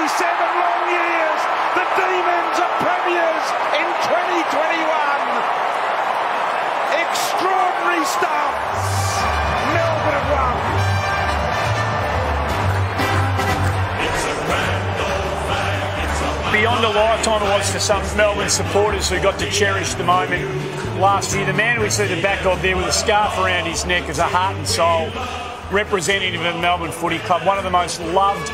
long years, the Demons are premiers in 2021. Extraordinary stuff. Melbourne have won. Beyond a lifetime it was for some Melbourne supporters who got to cherish the moment last year. The man we see the back of there with a scarf around his neck is a heart and soul representative of the Melbourne Footy Club, one of the most loved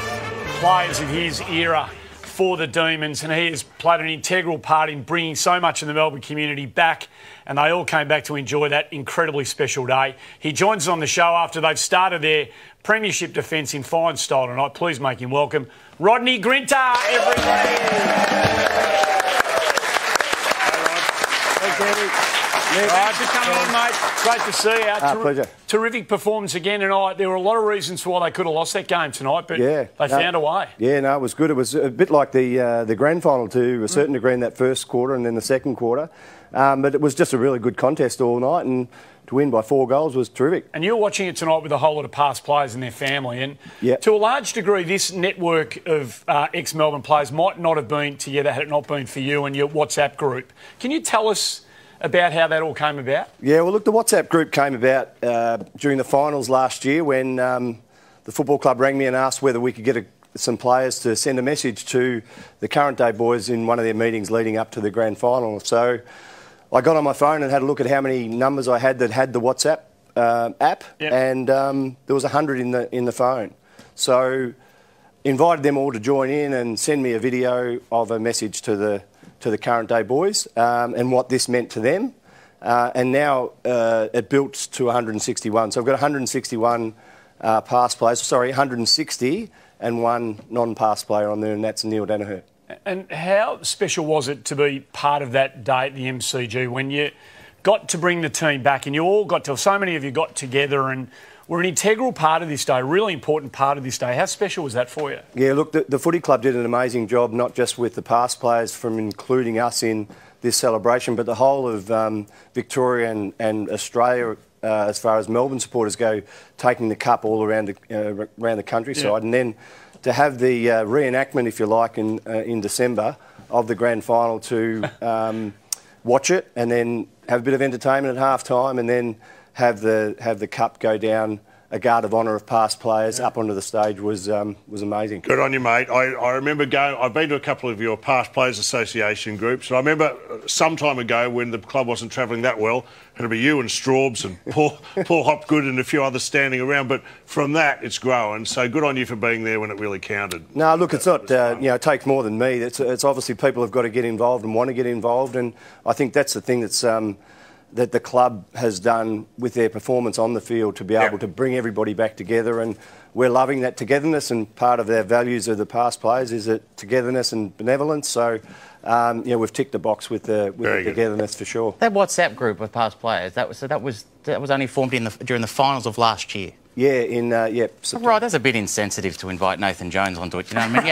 players of his era for the Demons, and he has played an integral part in bringing so much of the Melbourne community back, and they all came back to enjoy that incredibly special day. He joins us on the show after they've started their premiership defence in fine style tonight. Please make him welcome Rodney Grinter, everybody. Thanks for coming on, mate. Great to see you. Pleasure. Terrific performance again tonight. There were a lot of reasons for why they could have lost that game tonight, but they found a way. Yeah, no, it was good. It was a bit like the grand final to a certain degree in that first quarter and then the second quarter. But it was just a really good contest all night, and to win by 4 goals was terrific. And you're watching it tonight with a whole lot of past players and their family. And to a large degree, this network of ex-Melbourne players might not have been together had it not been for you and your WhatsApp group. Can you tell us about how that all came about? Yeah, well, look, the WhatsApp group came about during the finals last year when the football club rang me and asked whether we could get some players to send a message to the current day boys in one of their meetings leading up to the grand final. So I got on my phone and had a look at how many numbers I had that had the WhatsApp app, and there was 100 in the phone. So invited them all to join in and send me a video of a message to the current day boys and what this meant to them. And now it built to 161. So I've got 161 past players, 160 and 1 non-pass player on there, and that's Neil Danaher. And how special was it to be part of that day at the MCG when you got to bring the team back and you all got to, so many of you got together and were an integral part of this day, a really important part of this day. How special was that for you? Yeah, look, the footy club did an amazing job, not just with the past players from including us in this celebration, but the whole of Victoria and Australia, as far as Melbourne supporters go, taking the cup all around the countryside. And then to have the reenactment, if you like, in December of the grand final to watch it and then have a bit of entertainment at half-time and then have the cup go down, a guard of honour of past players up onto the stage was amazing. Good on you, mate. I remember going, I've been to a couple of your past players association groups, and I remember some time ago when the club wasn't travelling that well, it'd be you and Straubs and Paul Hopgood and a few others standing around, but from that it's grown, so good on you for being there when it really counted. No, look, it's not, it takes more than me. It's obviously people have got to get involved and want to get involved, and I think that's the thing that's that the club has done with their performance on the field to be able to bring everybody back together, and we're loving that togetherness, and part of their values of the past players is that togetherness and benevolence, so we've ticked the box with the togetherness for sure. That WhatsApp group of past players, that was only formed during the finals of last year. Yeah, in September. Right, that's a bit insensitive to invite Nathan Jones onto it, you know what I mean?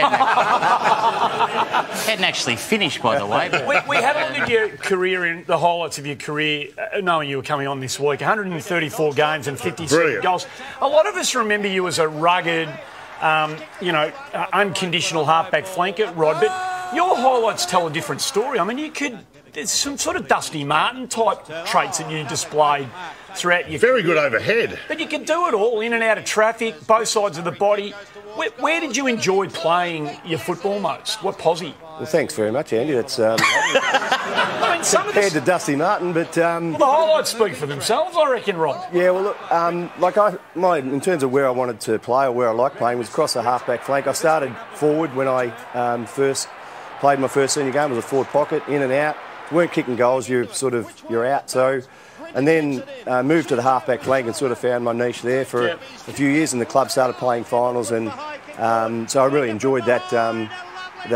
He hadn't actually finished, by the way. But we had a look at your career, in the highlights of your career, knowing you were coming on this week. 134 games and 57 goals. A lot of us remember you as a rugged, unconditional halfback flanker, Rod, but your highlights tell a different story. I mean, there's some sort of Dusty Martin type traits that you displayed throughout your Very good overhead. But you could do it all, in and out of traffic, both sides of the body. Where did you enjoy playing your football most? What posse? Well, thanks very much, Andy. That's compared to Dusty Martin, but the highlights speak for themselves, I reckon, Rod. Yeah, well, look, in terms of where I wanted to play or where I liked playing was across the half-back flank. I started forward when I first played my first senior game. It was a forward pocket, in and out. If you weren't kicking goals, you're out. So, and then moved to the half-back flank and sort of found my niche there for a few years, and the club started playing finals, and so I really enjoyed that,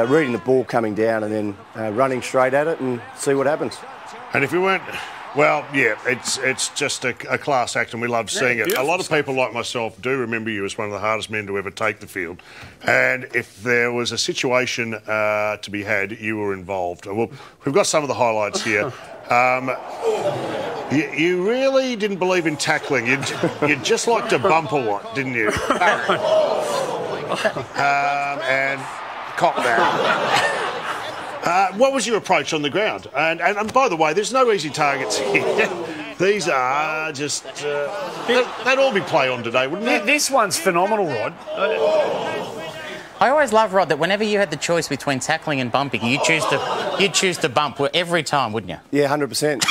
reading the ball coming down and then running straight at it and see what happens. And if you weren't... Well, yeah, it's just a class act and we love seeing it. A lot of people like myself do remember you as one of the hardest men to ever take the field. And if there was a situation to be had, you were involved. Well, we've got some of the highlights here. You really didn't believe in tackling. You'd just like to bump a lot, didn't you? And cop that. What was your approach on the ground? And by the way, there's no easy targets here. These are just... they'd all be play on today, wouldn't they? This one's phenomenal, Rod. I always love, Rod, that whenever you had the choice between tackling and bumping, you'd choose to bump every time, wouldn't you? Yeah, 100%.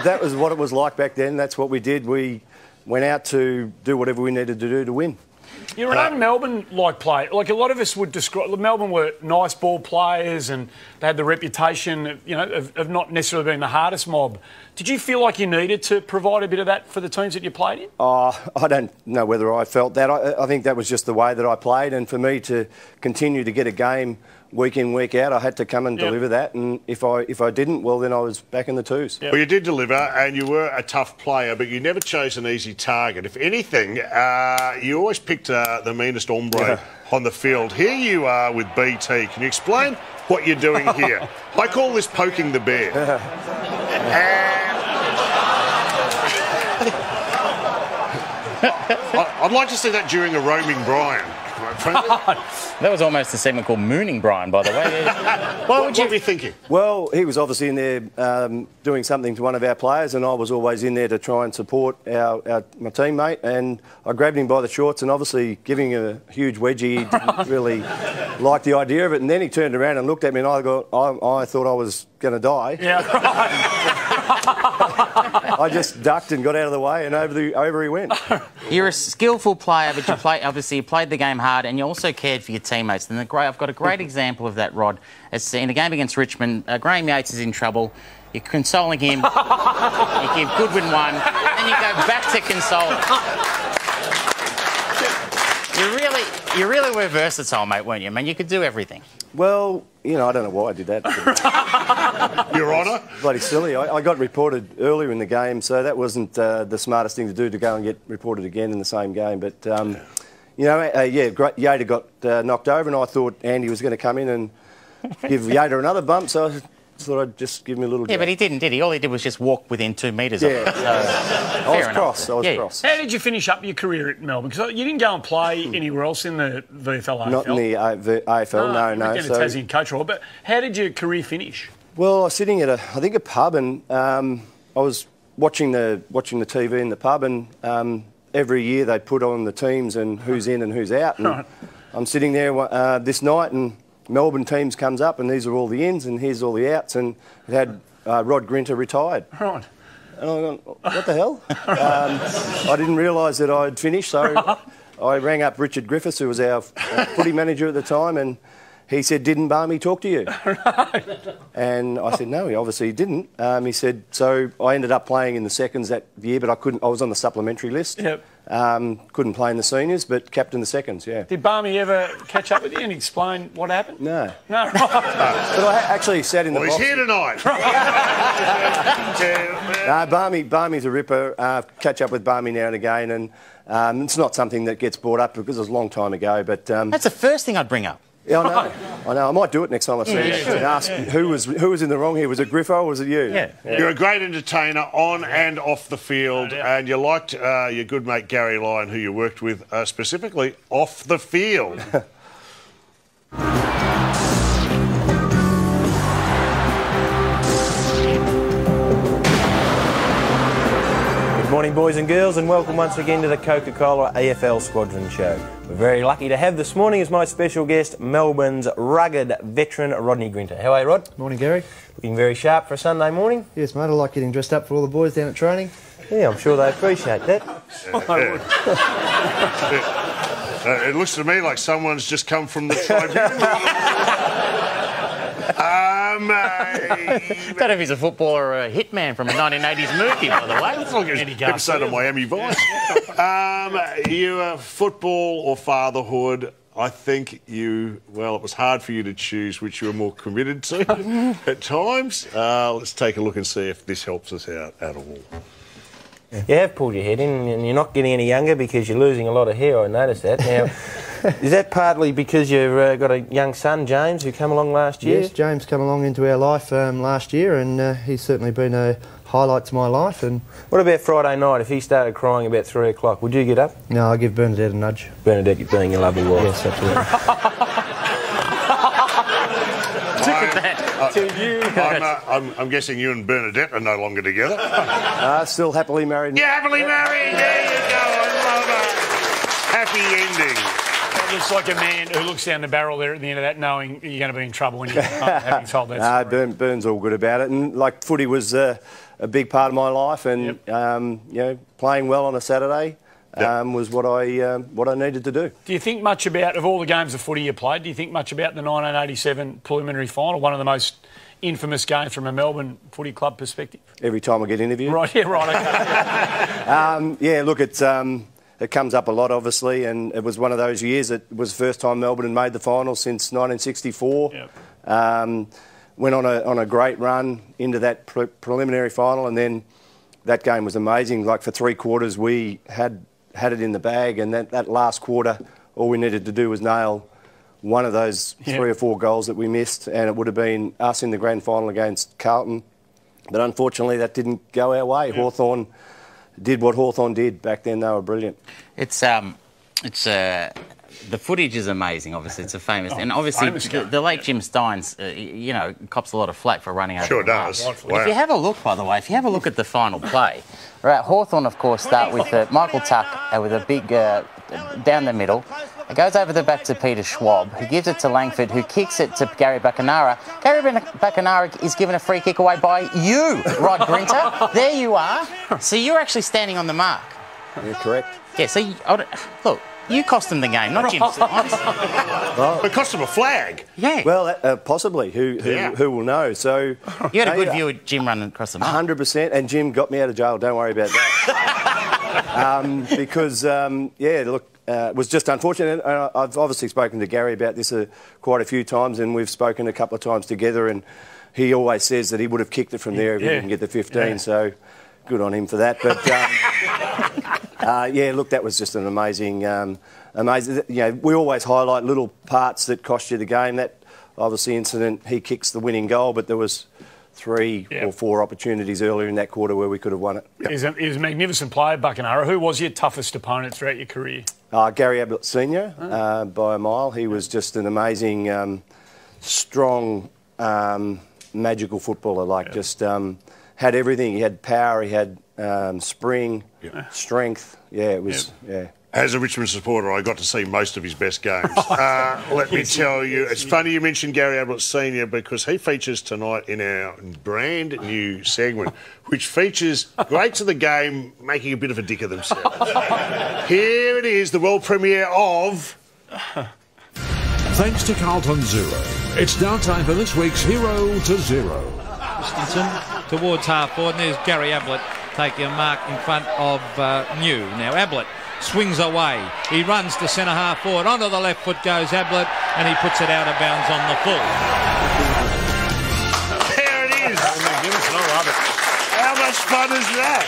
That was what it was like back then. That's what we did. We went out to do whatever we needed to do to win. You're an un-Melbourne-like player. Like, a lot of us would describe... Melbourne were nice ball players and they had the reputation, of not necessarily being the hardest mob. Did you feel like you needed to provide a bit of that for the teams that you played in? I don't know whether I felt that. I think that was just the way that I played, and for me to continue to get a game week in, week out, I had to come and deliver that, and if I didn't, well, then I was back in the twos. Well, you did deliver, and you were a tough player, but you never chose an easy target. If anything, you always picked the meanest hombre on the field. Here you are with BT. Can you explain what you're doing here? I call this poking the bear. I'd like to see that during a roaming Brian. That was almost a segment called Mooning Brian, by the way. What were you thinking? Well, he was obviously in there doing something to one of our players, and I was always in there to try and support my teammate, and I grabbed him by the shorts and obviously giving him a huge wedgie. He didn't really like the idea of it, and then he turned around and looked at me, and I thought I was going to die. Yeah, right. I just ducked and got out of the way, and over he went. You're a skillful player, but you played the game hard, and you also cared for your teammates. And I've got a great example of that, Rod. It's in a game against Richmond. Graham Yates is in trouble. You're consoling him. You give Goodwin one, and you go back to console him. You really were versatile, mate, weren't you? I mean, you could do everything. Well, I don't know why I did that. Your Honour? Bloody silly. I got reported earlier in the game, so that wasn't the smartest thing to do, to go and get reported again in the same game. But, Yater got knocked over, and I thought Andy was going to come in and give Yater another bump, so I thought I'd just give him a little... Yeah, but he didn't, did he? All he did was just walk within 2 metres of it. I was cross. How did you finish up your career at Melbourne? Because you didn't go and play anywhere else in the VFL, AFL. Not in the AFL, no. Again, a Tassie coach role, but how did your career finish? Well, I was sitting at a pub, and I was watching the TV in the pub, and every year they put on the teams and who's in and who's out. And I'm sitting there this night, and Melbourne teams comes up, and these are all the ins and here's all the outs, and it had Rod Grinter retired. Right. And I went, what the hell? I didn't realise that I'd finished, so I rang up Richard Griffiths, who was our footy manager at the time, and he said, "Didn't Barmy talk to you?" And I said, "No, he obviously didn't." He said, so I ended up playing in the seconds that year, but I was on the supplementary list. Yep. Couldn't play in the seniors, but captain the seconds, yeah. Did Barmy ever catch up with you and explain what happened? No. No, right. But I actually sat in the box. He's here tonight. Barmy's a ripper. Catch up with Barmy now and again, and it's not something that gets brought up because it was a long time ago. But that's the first thing I'd bring up. Yeah, I know. I might do it next time I see you. And ask who was in the wrong here. Was it Griffo or was it you? Yeah. You're a great entertainer on and off the field, and you liked your good mate Gary Lyon, who you worked with specifically off the field. Good morning, boys and girls, and welcome once again to the Coca-Cola AFL Squadron Show. We're very lucky to have this morning as my special guest, Melbourne's rugged veteran, Rodney Grinter. How are you, Rod? Morning, Gary. Looking very sharp for a Sunday morning? Yes, mate, I like getting dressed up for all the boys down at training. Yeah, I'm sure they appreciate that. It looks to me like someone's just come from the tribunal. I don't know if he's a footballer or a hitman from a 1980s movie, by the way. It's like an episode of Miami Vice. You football or fatherhood, I think it was hard for you to choose which you were more committed to at times. Let's take a look and see if this helps us out at all. You have pulled your head in, and you're not getting any younger because you're losing a lot of hair, I noticed that. Now, is that partly because you've got a young son, James, who came along last year? Yes, James came along into our life last year, and he's certainly been a highlight to my life. And what about Friday night? If he started crying about 3 o'clock, would you get up? No, I give Bernadette a nudge. Bernadette being a lovely wife. Yes, absolutely. at that. I'm guessing you and Bernadette are no longer together. Still happily married. You're happily married. There you go. I love it. Happy ending. That looks like a man who looks down the barrel there at the end of that, knowing you're going to be in trouble when you're having told that story. Burn's all good about it, and like footy was a big part of my life, and playing well on a Saturday. Was what I needed to do. Do you think much about, of all the games of footy you played, do you think much about the 1987 preliminary final, one of the most infamous games from a Melbourne Footy Club perspective? Every time I get interviewed. Right, yeah, right, okay. Look, it comes up a lot, obviously, and it was one of those years. It was the first time Melbourne had made the final since 1964. Yep. Went on a great run into that preliminary final, and then that game was amazing. Like, for 3 quarters, we had it in the bag, and that last quarter, all we needed to do was nail one of those 3 or 4 goals that we missed, and it would have been us in the grand final against Carlton. But unfortunately, that didn't go our way. Hawthorn did what Hawthorn did. Back then, they were brilliant. The footage is amazing, obviously. It's a famous... and obviously, the late Jim Steins, cops a lot of flack for running over. Sure does. Wow. If you have a look, by the way, if you have a look at the final play, right, Hawthorn, of course, start with Michael Tuck with a big... down the middle. It goes over the back to Peter Schwab, who gives it to Langford, who kicks it to Gary Bacanara. Gary Bacanara is given a free kick away by you, Rod Grinter. There you are. So you're actually standing on the mark. You're correct. Yeah, so... look... You cost them the game, not Jim Steins. It cost them a flag. Yeah. Well, possibly. Who will know? So you had a good view of Jim running across the mark. 100%, and Jim got me out of jail. Don't worry about that. Because it was just unfortunate. I've obviously spoken to Gary about this quite a few times, and we've spoken a couple of times together. And he always says that he would have kicked it from there if he didn't get the 15. Yeah. So good on him for that. But. Look, that was just an amazing. We always highlight little parts that cost you the game. That obviously incident, he kicks the winning goal, but there was 3 or 4 opportunities earlier in that quarter where we could have won it. Yep. He's a magnificent player, Bacanara. Who was your toughest opponent throughout your career? Gary Ablett Senior, by a mile. He was just an amazing, strong, magical footballer. Just had everything. He had power. He had spring, strength. Yeah, it was. Yeah. As a Richmond supporter, I got to see most of his best games. Let me tell you, it's funny you mentioned Gary Ablett Senior because he features tonight in our brand new segment, which features greats of the game making a bit of a dick of themselves. Here it is, the world premiere of... Thanks to Carlton Zero, it's now time for this week's Hero to Zero. Christensen towards half forward, and there's Gary Ablett taking a mark in front of New. Now Ablett swings away. He runs to centre half forward. Onto the left foot goes Ablett, and he puts it out of bounds on the full. There it is. Oh my goodness, I love it. How much fun is that?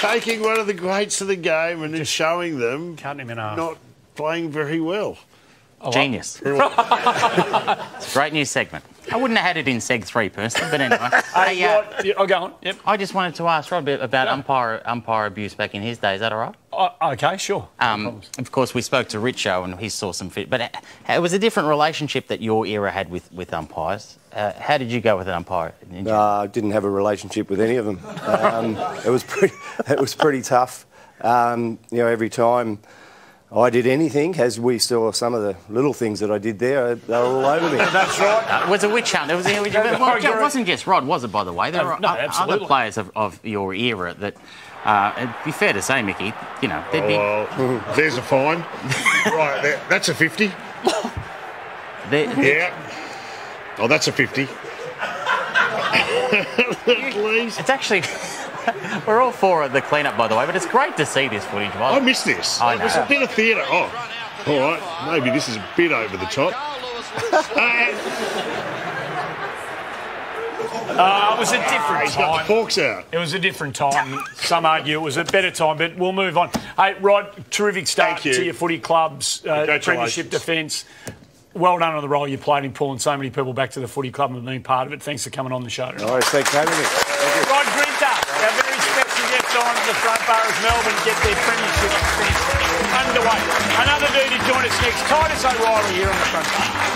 Taking one of the greats of the game and then showing them cutting him in half. Not playing very well. Genius. It's a great new segment. I wouldn't have had it in Seg 3 personally, but anyway. I'll go on. Yep. I just wanted to ask Rod a bit about umpire abuse back in his day. Is that all right? Okay, sure. Of course, we spoke to Richo and he saw some fit, but it was a different relationship that your era had with umpires. How did you go with an umpire? I didn't have a relationship with any of them. It was pretty tough. Every time I did anything, as we saw some of the little things that I did there, they were all over me. That's right. It was a witch hunt. It wasn't just Rod, was it, by the way? There were other players of your era that, it'd be fair to say, Mickey, they'd be... There's a fine. Right, there. That's a 50. Yeah. Oh, that's a 50. Please. It's actually... We're all for the clean-up, by the way, but it's great to see this footage. I missed this. I know. There's a bit of theatre. Oh, all right. Maybe this is a bit over the top. It was a different time. Got the forks out. It was a different time. Some argue it was a better time, but we'll move on. Hey, Rod, terrific start to your footy club's premiership defence. Well done on the role you played in pulling so many people back to the footy club and being part of it. Thanks for coming on the show. All right, thanks for having me. Rod Grinter, our very special guest on the front bar as Melbourne get their premiership defence underway. Another dude to join us next. Titus O'Reilly here on the front bar.